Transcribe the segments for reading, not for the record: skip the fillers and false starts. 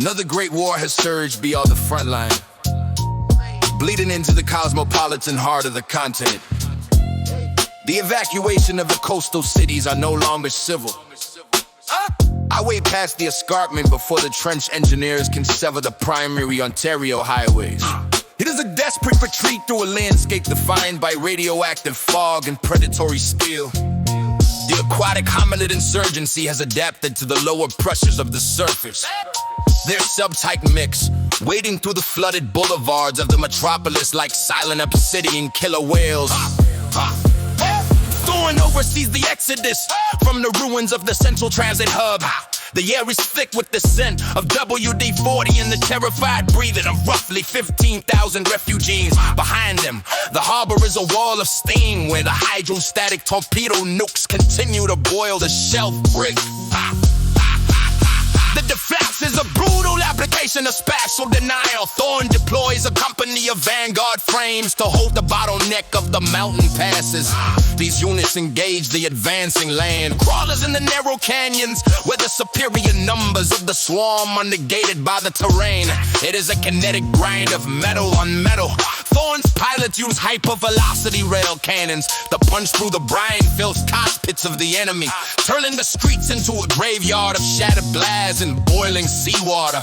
Another great war has surged beyond the front line, bleeding into the cosmopolitan heart of the continent. The evacuation of the coastal cities are no longer civil. I wade past the escarpment before the trench engineers can sever the primary Ontario highways. It is a desperate retreat through a landscape defined by radioactive fog and predatory steel. The aquatic hominid insurgency has adapted to the lower pressures of the surface. Their subtype mix, wading through the flooded boulevards of the metropolis like silent obsidian killer whales. Thorn oversees the exodus from the ruins of the central transit hub. The air is thick with the scent of WD-40 and the terrified breathing of roughly 15,000 refugees. Behind them, the harbor is a wall of steam where the hydrostatic torpedo nukes continue to boil the shelf brick. The defense is a brutal application of spatial denial. Thorn deploys a company of vanguard frames to hold the bottleneck of the mountain passes. These units engage the advancing land crawlers in the narrow canyons where the superior numbers of the swarm are negated by the terrain. It is a kinetic grind of metal on metal. Thorn's pilots use hypervelocity rail cannons to punch through the brine-filled cockpits of the enemy, turning the streets into a graveyard of shattered glass and boiling seawater.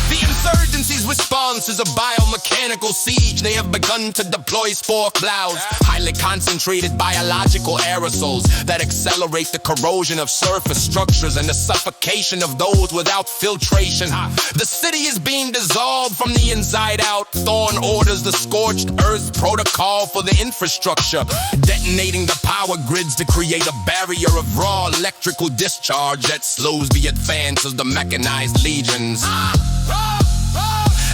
The insurgency's response is a biomechanical siege. They have begun to deploy spore clouds, highly concentrated biological aerosols that accelerate the corrosion of surface structures and the suffocation of those without filtration. The city is being dissolved from the inside out. Thorn orders the scorched earth protocol for the infrastructure, detonating the power grids to create a barrier of raw electrical discharge that slows the advance of the mechanized legions.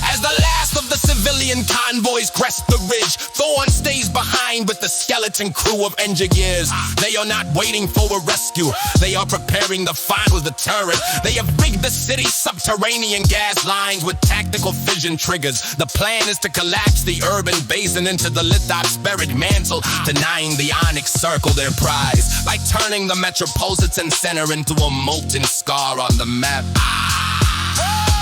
As the last of the civilian convoys crest the ridge, Thorn stays behind with the skeleton crew of engineers. They are not waiting for a rescue. They are preparing the final deterrent. They have rigged the city's subterranean gas lines with tactical fission triggers. The plan is to collapse the urban basin into the lithospheric mantle, denying the onyx circle their prize by turning the metropolitan center into a molten scar on the map.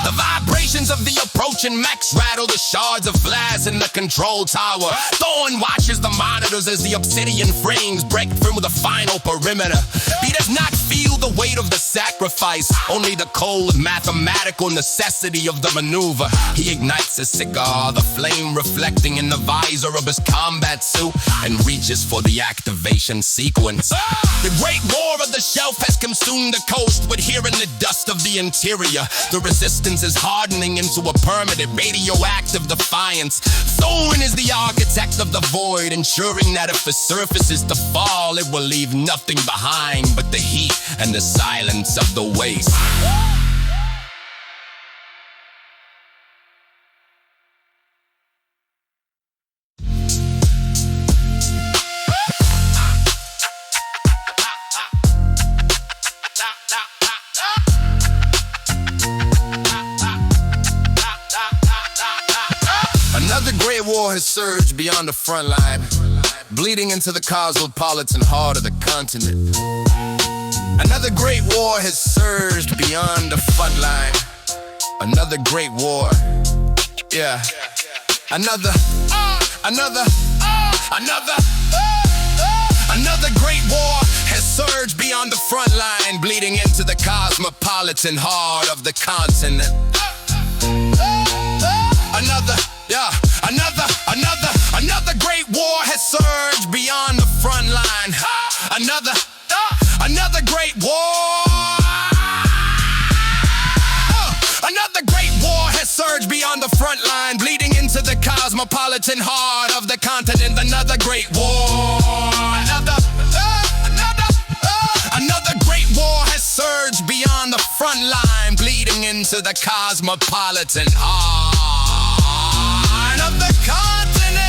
The vibrations of the approaching mechs rattle the shards of glass in the control tower. Thorn watches the monitors as the obsidian frames break through the final perimeter. He does not feel the weight of the sacrifice, only the cold mathematical necessity of the maneuver. He ignites a cigar, the flame reflecting in the visor of his combat suit, and reaches for the activation sequence. The great war of the shelf has consumed the coast, with here in the dust of the interior, the resistance is hardening into a permanent radioactive defiance. Thorn is the architect of the void, ensuring that if the surface is to fall, it will leave nothing behind but the heat and the silence of the waste. Another great war has surged beyond the front line, bleeding into the cosmopolitan heart of the continent. Another great war has surged beyond the front line. Another great war. Yeah. Another great war has surged beyond the front line, bleeding into the cosmopolitan heart of the continent. Another great war has surged beyond the front line. Another great war. Another great war has surged beyond the front line, bleeding into the cosmopolitan heart of the continent. Another great war. Another great war has surged beyond the front line, bleeding into the cosmopolitan heart of the continent.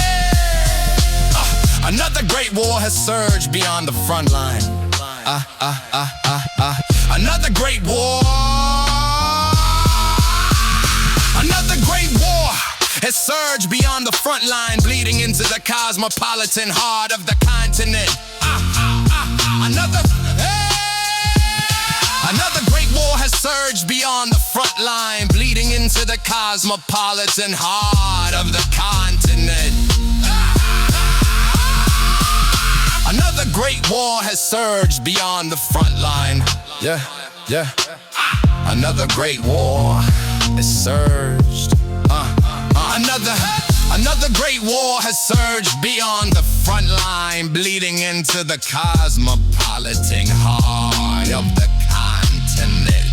Another great war has surged beyond the front line. Another great war. Another great war has surged beyond the front line, bleeding into the cosmopolitan heart of the continent. Another great war has surged beyond the front line, the cosmopolitan heart of the continent. Another great war has surged beyond the front line. Yeah. Another great war has surged. Another great war has surged beyond the front line, bleeding into the cosmopolitan heart of the continent.